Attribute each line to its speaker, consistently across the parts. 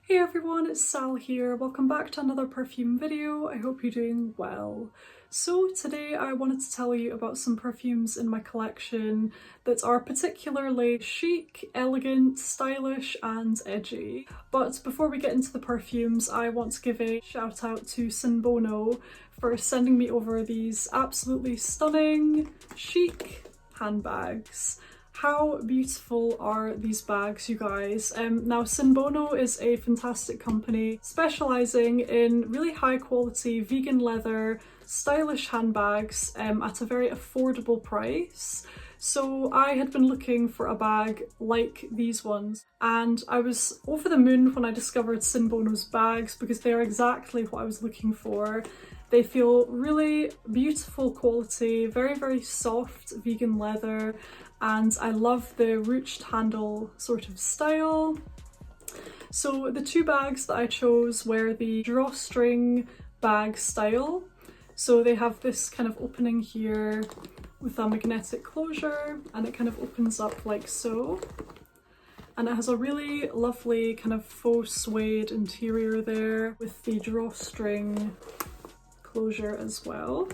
Speaker 1: Hey everyone, it's Sal here. Welcome back to another perfume video. I hope you're doing well. So today I wanted to tell you about some perfumes in my collection that are particularly chic, elegant, stylish and edgy. But before we get into the perfumes, I want to give a shout out to Sinbono for sending me over these absolutely stunning, chic handbags. How beautiful are these bags, you guys? Now Sinbono is a fantastic company specialising in really high quality vegan leather, stylish handbags at a very affordable price. So I had been looking for a bag like these ones and I was over the moon when I discovered Sinbono's bags because they are exactly what I was looking for. They feel really beautiful quality, very soft vegan leather, and I love the ruched handle sort of style. So the two bags that I chose were the drawstring bag style. So they have this kind of opening here with a magnetic closure and it kind of opens up like so. And it has a really lovely kind of faux suede interior there with the drawstring closure as well.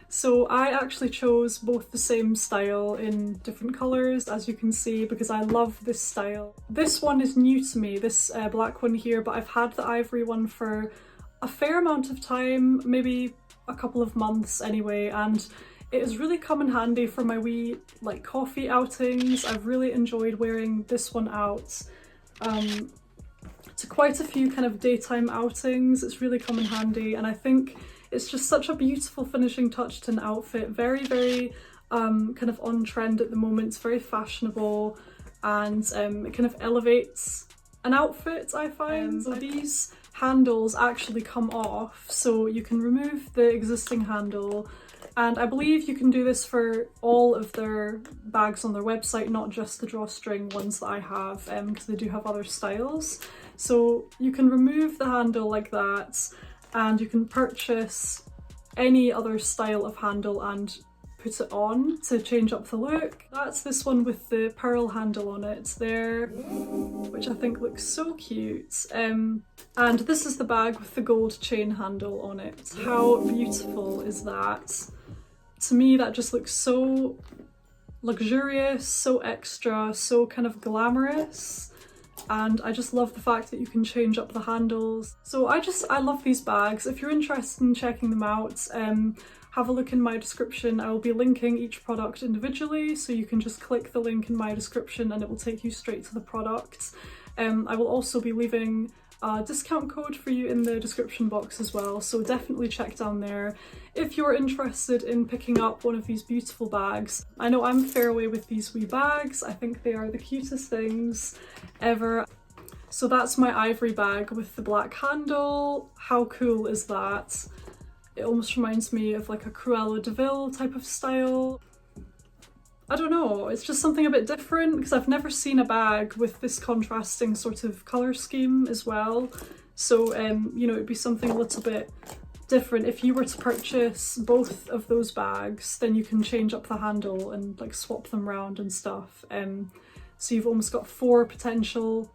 Speaker 1: So I actually chose both the same style in different colours, as you can see, because I love this style. This one is new to me, this black one here, but I've had the ivory one for a fair amount of time, maybe a couple of months anyway, and it has really come in handy for my wee like coffee outings. I've really enjoyed wearing this one out to quite a few kind of daytime outings. It's really come in handy and I think it's just such a beautiful finishing touch to an outfit. Very kind of on trend at the moment. It's very fashionable and it kind of elevates an outfit, I find. So these handles actually come off, so you can remove the existing handle, and I believe you can do this for all of their bags on their website, not just the drawstring ones that I have, because they do have other styles. So you can remove the handle like that and you can purchase any other style of handle and put it on to change up the look. That's this one with the pearl handle on it there, which I think looks so cute. And this is the bag with the gold chain handle on it. How beautiful is that? To me, that just looks so luxurious, so extra, so kind of glamorous. And I just love the fact that you can change up the handles. So I love these bags. If you're interested in checking them out, have a look in my description. I will be linking each product individually, so you can just click the link in my description and it will take you straight to the product. I will also be leaving a discount code for you in the description box as well, so definitely check down there if you're interested in picking up one of these beautiful bags. I know I'm a fair away with these wee bags. I think they are the cutest things ever. So that's my ivory bag with the black handle. How cool is that? It almost reminds me of like a Cruella de Vil type of style. I don't know, it's just something a bit different because I've never seen a bag with this contrasting sort of colour scheme as well. So, you know, it'd be something a little bit different. If you were to purchase both of those bags, then you can change up the handle and like swap them around and stuff. So you've almost got 4 potential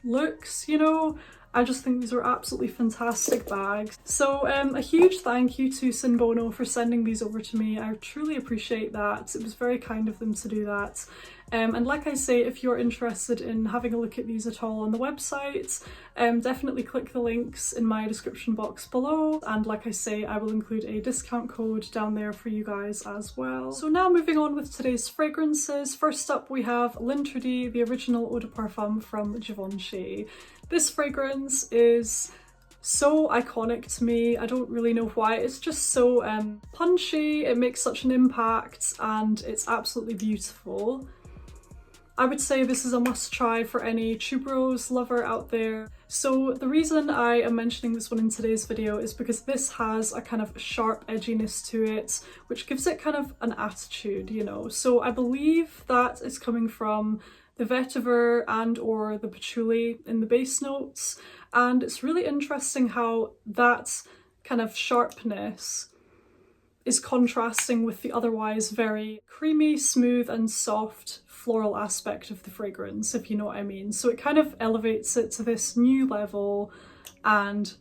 Speaker 1: looks, you know? I just think these are absolutely fantastic bags. So a huge thank you to Sinbono for sending these over to me. I truly appreciate that. It was very kind of them to do that. And like I say, if you're interested in having a look at these at all on the website, definitely click the links in my description box below. And like I say, I will include a discount code down there for you guys as well. So now moving on with today's fragrances. First up we have Lint D, the original eau de parfum from Givenchy. This fragrance is so iconic to me. I don't really know why. It's just so punchy, it makes such an impact, and it's absolutely beautiful. I would say this is a must try for any tuberose lover out there. So the reason I am mentioning this one in today's video is because this has a kind of sharp edginess to it, which gives it kind of an attitude, you know. So I believe that is coming from the vetiver and or the patchouli in the base notes, and it's really interesting how that kind of sharpness is contrasting with the otherwise very creamy, smooth and soft floral aspect of the fragrance, if you know what I mean. So it kind of elevates it to this new level and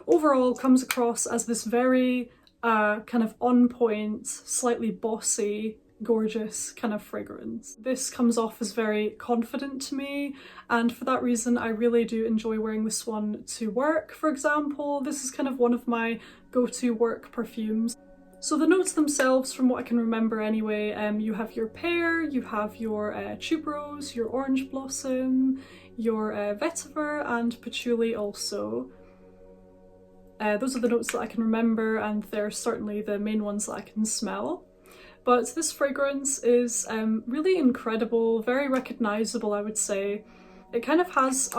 Speaker 1: overall comes across as this very kind of on point, slightly bossy, gorgeous kind of fragrance. This comes off as very confident to me, and for that reason I really do enjoy wearing this one to work, for example. This is kind of one of my go-to work perfumes. So the notes themselves, from what I can remember anyway, you have your pear, you have your tuberose, your orange blossom, your vetiver and patchouli also. Those are the notes that I can remember, and they're certainly the main ones that I can smell. But this fragrance is really incredible, very recognisable, I would say. It kind of has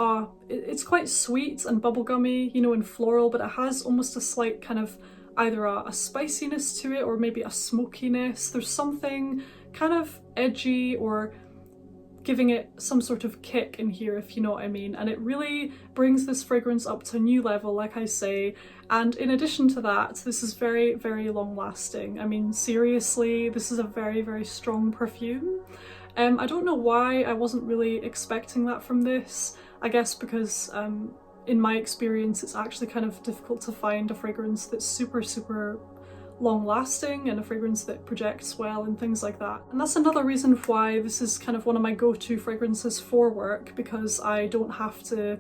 Speaker 1: it's quite sweet and bubblegummy, you know, and floral, but it has almost a slight kind of either a spiciness to it or maybe a smokiness. There's something kind of edgy or giving it some sort of kick in here, if you know what I mean, and it really brings this fragrance up to a new level, like I say. And in addition to that, this is very, very long lasting. I mean, seriously, this is a very, very strong perfume. I don't know why I wasn't really expecting that from this. I guess because in my experience it's actually kind of difficult to find a fragrance that's super, super long lasting and a fragrance that projects well and things like that. And that's another reason why this is kind of one of my go-to fragrances for work, because I don't have to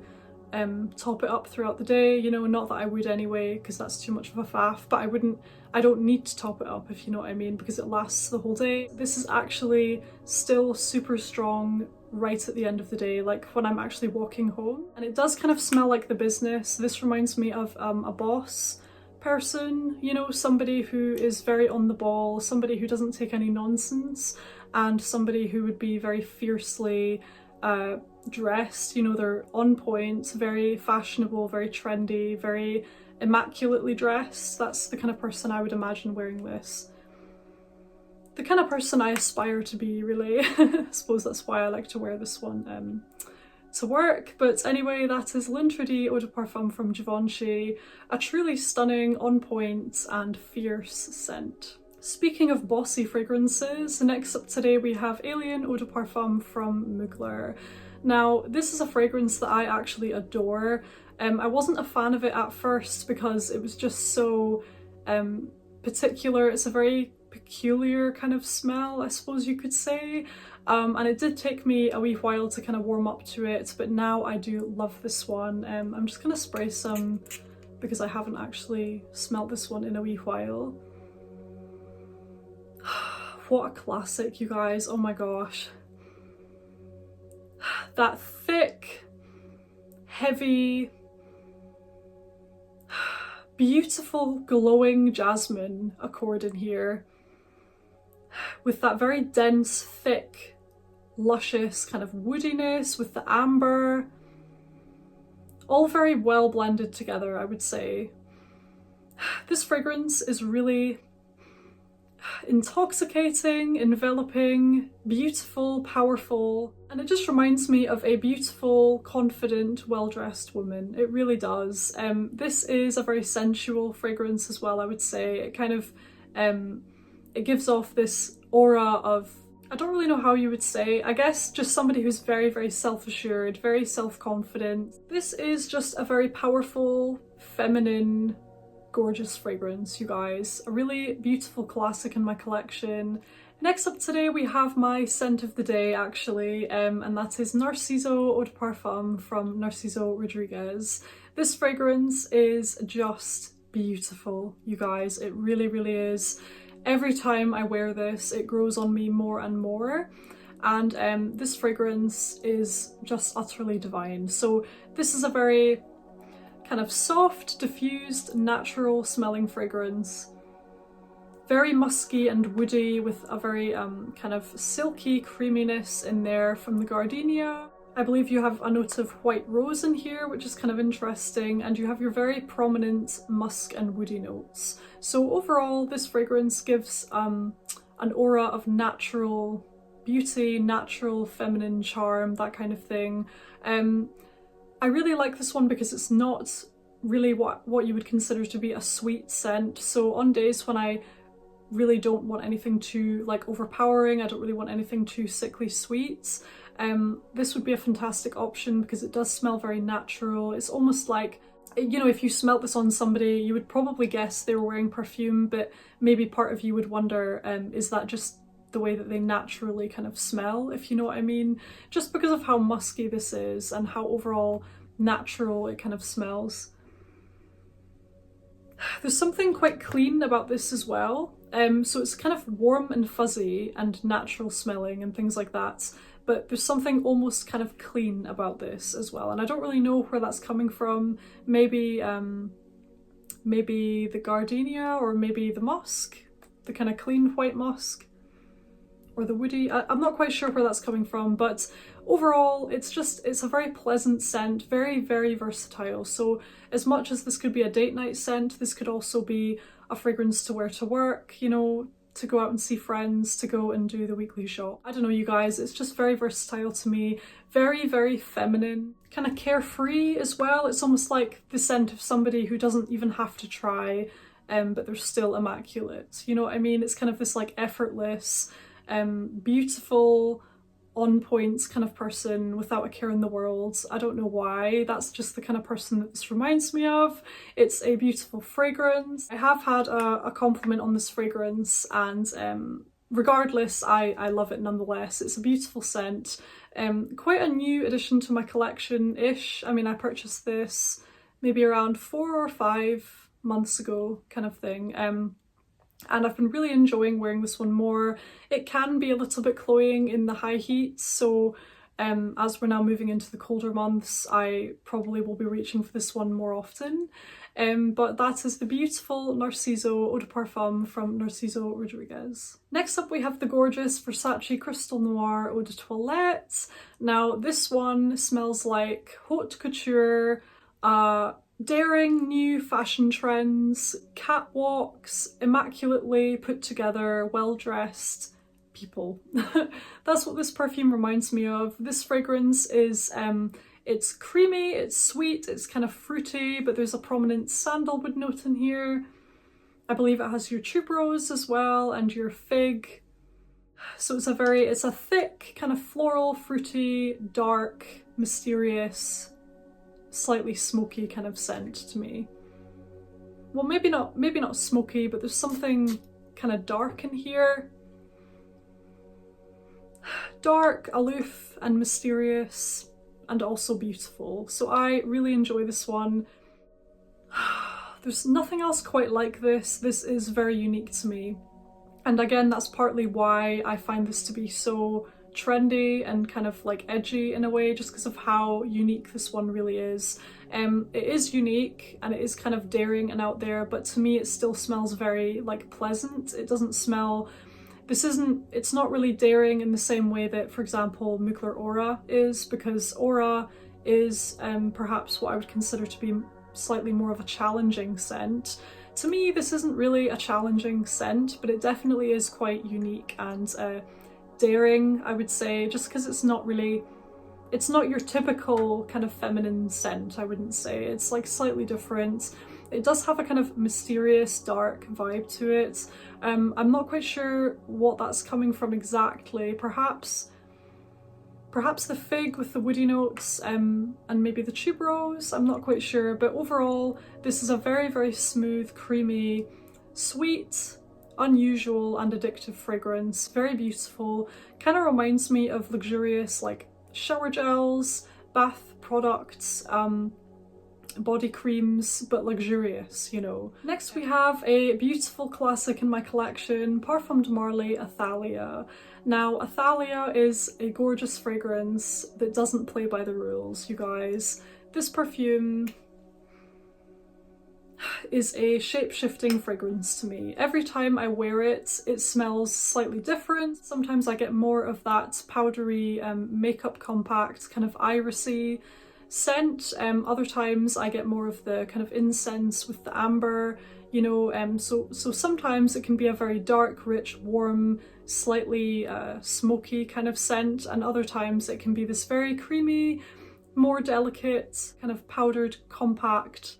Speaker 1: top it up throughout the day, you know, not that I would anyway, because that's too much of a faff, but I don't need to top it up, if you know what I mean, because it lasts the whole day. This is actually still super strong right at the end of the day, like when I'm actually walking home. And it does kind of smell like the business. This reminds me of a boss person, you know, somebody who is very on the ball, somebody who doesn't take any nonsense, and somebody who would be very fiercely dressed, you know, they're on point, very fashionable, very trendy, very immaculately dressed. That's the kind of person I would imagine wearing this. The kind of person I aspire to be, really. I suppose that's why I like to wear this one to work. But anyway, that is Lint D Eau de Parfum from Givenchy, a truly stunning, on point and fierce scent. Speaking of bossy fragrances, next up today we have Alien Eau de Parfum from Mugler. Now, this is a fragrance that I actually adore. I wasn't a fan of it at first because it was just so particular. It's a very peculiar kind of smell, I suppose you could say. And it did take me a wee while to kind of warm up to it, but now I do love this one. I'm just gonna spray some because I haven't actually smelled this one in a wee while. What a classic, you guys, oh my gosh. That thick, heavy, beautiful, glowing jasmine accord in here, with that very dense, thick, luscious kind of woodiness with the amber, all very well blended together, I would say. This fragrance is really intoxicating, enveloping, beautiful, powerful, and it just reminds me of a beautiful, confident, well-dressed woman. It really does. This is a very sensual fragrance as well, I would say. It kind of it gives off this aura of, I don't really know how you would say, I guess just somebody who's very, very self-assured, very self-confident. This is just a very powerful, feminine, gorgeous fragrance, you guys. A really beautiful classic in my collection. Next up today we have my scent of the day, actually, and that is Narciso Eau de Parfum from Narciso Rodriguez. This fragrance is just beautiful, you guys. It really, really is. Every time I wear this, it grows on me more and more, and this fragrance is just utterly divine. So this is a very kind of soft, diffused, natural smelling fragrance. Very musky and woody, with a very kind of silky creaminess in there from the gardenia. I believe you have a note of white rose in here, which is kind of interesting, and you have your very prominent musk and woody notes. So overall, this fragrance gives an aura of natural beauty, natural feminine charm, that kind of thing. I really like this one because it's not really what you would consider to be a sweet scent. So on days when I really don't want anything too like overpowering, I don't really want anything too sickly sweet, this would be a fantastic option because it does smell very natural. It's almost like, you know, if you smelt this on somebody, you would probably guess they were wearing perfume, but maybe part of you would wonder, is that just the way that they naturally kind of smell, if you know what I mean? Just because of how musky this is and how overall natural it kind of smells. There's something quite clean about this as well. So it's kind of warm and fuzzy and natural smelling and things like that, but there's something almost kind of clean about this as well, and I don't really know where that's coming from. Maybe maybe the gardenia, or maybe the musk, the kind of clean white musk, or the woody. I'm not quite sure where that's coming from, but overall it's a very pleasant scent, very, very versatile. So as much as this could be a date night scent, this could also be a fragrance to wear to work, you know, to go out and see friends, to go and do the weekly shop. I don't know, you guys, it's just very versatile to me. Very, very feminine, kind of carefree as well. It's almost like the scent of somebody who doesn't even have to try, but they're still immaculate. You know what I mean? It's kind of this like effortless, beautiful, on point kind of person without a care in the world. I don't know why, that's just the kind of person that this reminds me of. It's a beautiful fragrance. I have had a compliment on this fragrance, and regardless, I love it nonetheless. It's a beautiful scent, quite a new addition to my collection-ish. I mean, I purchased this maybe around 4 or 5 months ago kind of thing. And I've been really enjoying wearing this one more. It can be a little bit cloying in the high heat, so as we're now moving into the colder months, I probably will be reaching for this one more often. But that is the beautiful Narciso Eau de Parfum from Narciso Rodriguez. Next up we have the gorgeous Versace Crystal Noir Eau de Toilette. Now this one smells like haute couture, daring new fashion trends, catwalks, immaculately put together, well-dressed people. That's what this perfume reminds me of. This fragrance is, it's creamy, it's sweet, it's kind of fruity, but there's a prominent sandalwood note in here. I believe it has your tuberose as well, and your fig. So it's a thick, kind of floral, fruity, dark, mysterious, slightly smoky kind of scent to me. Well, maybe not smoky, but there's something kind of dark in here. Dark, aloof, and mysterious, and also beautiful. So I really enjoy this one. There's nothing else quite like this. This is very unique to me. And again, that's partly why I find this to be so trendy and kind of like edgy in a way, just because of how unique this one really is. It is unique and it is kind of daring and out there, but to me it still smells very like pleasant. It doesn't smell, it's not really daring in the same way that, for example, Mugler Aura is, because Aura is perhaps what I would consider to be slightly more of a challenging scent. To me, this isn't really a challenging scent, but it definitely is quite unique and daring, I would say, just because it's not your typical kind of feminine scent, I wouldn't say. It's like slightly different. It does have a kind of mysterious, dark vibe to it. I'm not quite sure what that's coming from exactly. Perhaps the fig with the woody notes, and maybe the tuberose, I'm not quite sure. But overall, this is a very, very smooth, creamy, sweet, unusual and addictive fragrance. Very beautiful. Kind of reminds me of luxurious like shower gels, bath products, body creams, but luxurious, you know. Next we have a beautiful classic in my collection, Parfum de Marly Athalia. Now Athalia is a gorgeous fragrance that doesn't play by the rules, you guys. This perfume is a shape-shifting fragrance to me. Every time I wear it, it smells slightly different. Sometimes I get more of that powdery makeup compact kind of irisy scent. Other times I get more of the kind of incense with the amber, you know. So sometimes it can be a very dark, rich, warm, slightly smoky kind of scent, and other times it can be this very creamy, more delicate, kind of powdered, compact,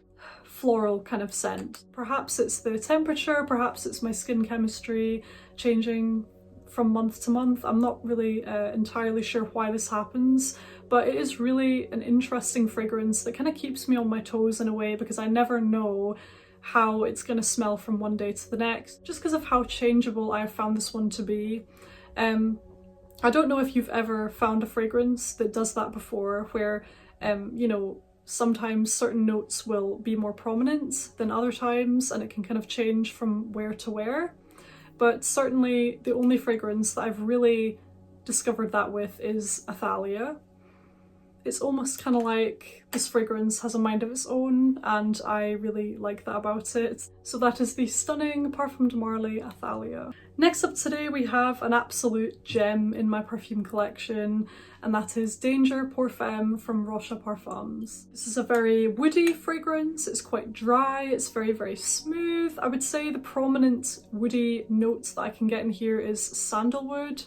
Speaker 1: floral kind of scent. Perhaps it's the temperature, perhaps it's my skin chemistry changing from month to month. I'm not really entirely sure why this happens, but it is really an interesting fragrance that kind of keeps me on my toes in a way, because I never know how it's going to smell from one day to the next, just because of how changeable I have found this one to be. I don't know if you've ever found a fragrance that does that before, where you know, sometimes certain notes will be more prominent than other times, and it can kind of change from where to where. But certainly the only fragrance that I've really discovered that with is Athalia. It's almost kind of like this fragrance has a mind of its own, and I really like that about it. So that is the stunning Parfum de Marly Athalia. Next up today we have an absolute gem in my perfume collection, and that is Danger Pour Femme from Rocha Parfums. This is a very woody fragrance. It's quite dry, it's very, very smooth. I would say the prominent woody notes that I can get in here is sandalwood.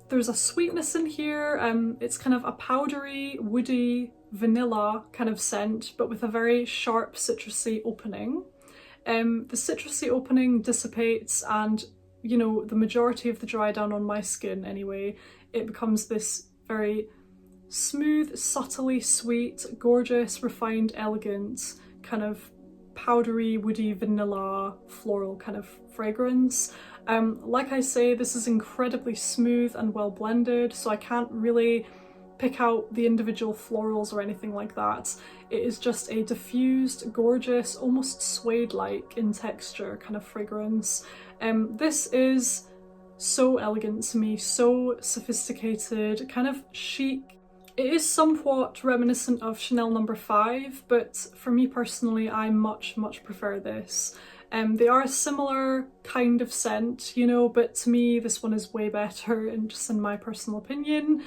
Speaker 1: There's a sweetness in here. It's kind of a powdery, woody, vanilla kind of scent, but with a very sharp citrusy opening. The citrusy opening dissipates, and you know, the majority of the dry down on my skin anyway, it becomes this very smooth, subtly sweet, gorgeous, refined, elegant, kind of powdery, woody, vanilla, floral kind of fragrance. Like I say, this is incredibly smooth and well blended, so I can't really pick out the individual florals or anything like that. It is just a diffused, gorgeous, almost suede-like in texture kind of fragrance. This is so elegant to me, so sophisticated, kind of chic. It is somewhat reminiscent of Chanel No. 5, but for me personally, I much prefer this. They are a similar kind of scent, you know, but to me this one is way better, and just in my personal opinion.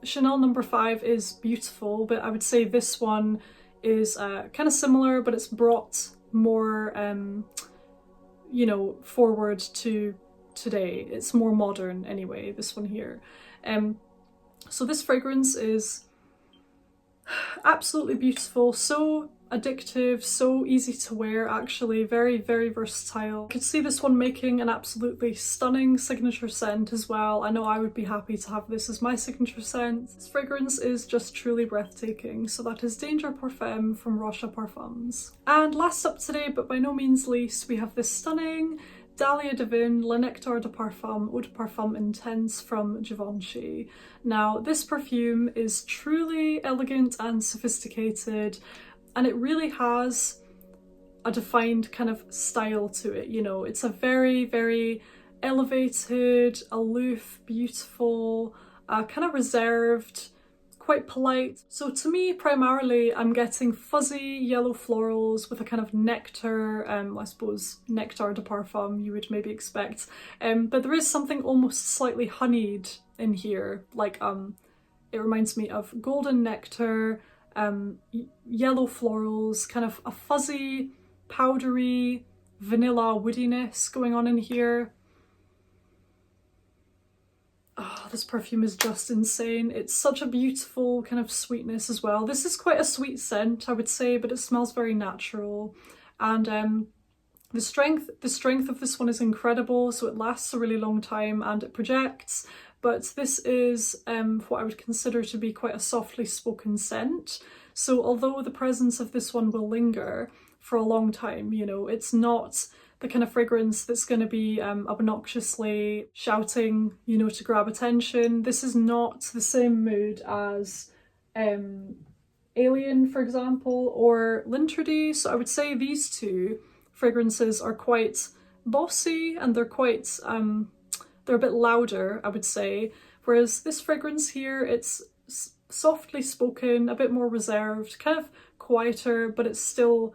Speaker 1: Chanel No. 5 is beautiful, but I would say this one is kind of similar, but it's brought more, you know, forward to today. It's more modern anyway, this one here. So this fragrance is absolutely beautiful, so addictive, so easy to wear actually, very versatile. I could see this one making an absolutely stunning signature scent as well. I know I would be happy to have this as my signature scent. This fragrance is just truly breathtaking. So that is Danger Pour Femme from Rocha Parfums. And last up today, but by no means least, we have this stunning Dahlia Divin Le Nectar de Parfum Eau de Parfum Intense from Givenchy. Now this perfume is truly elegant and sophisticated, and it really has a defined kind of style to it, you know. It's a very elevated, aloof, beautiful, kind of reserved, quite polite. So to me, primarily, I'm getting fuzzy yellow florals with a kind of nectar, I suppose nectar de parfum you would maybe expect. But there is something almost slightly honeyed in here, like it reminds me of golden nectar, yellow florals, kind of a fuzzy, powdery, vanilla woodiness going on in here. Oh, this perfume is just insane. It's such a beautiful kind of sweetness as well. This is quite a sweet scent, I would say, but it smells very natural. And the strength of this one is incredible, so it lasts a really long time and it projects. But this is what I would consider to be quite a softly spoken scent. So although the presence of this one will linger for a long time, you know, it's not the kind of fragrance that's going to be obnoxiously shouting, you know, to grab attention. This is not the same mood as Alien, for example, or Lint D. So I would say these two fragrances are quite bossy, and they're quite they're a bit louder, I would say, whereas this fragrance here, it's softly spoken, a bit more reserved, kind of quieter, but it's still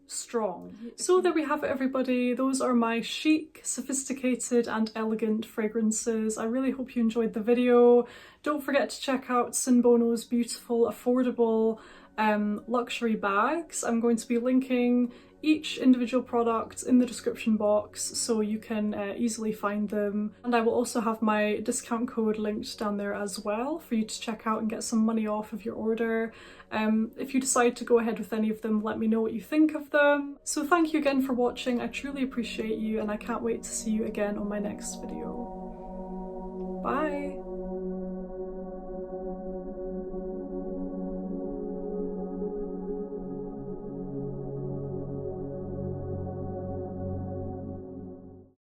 Speaker 1: strong. So there we have it, everybody. Those are my chic, sophisticated and elegant fragrances. I really hope you enjoyed the video. Don't forget to check out Sinbono's beautiful, affordable luxury bags. I'm going to be linking each individual product in the description box so you can easily find them, and I will also have my discount code linked down there as well for you to check out and get some money off of your order. If you decide to go ahead with any of them, let me know what you think of them. So thank you again for watching, I truly appreciate you, and I can't wait to see you again on my next video. Bye!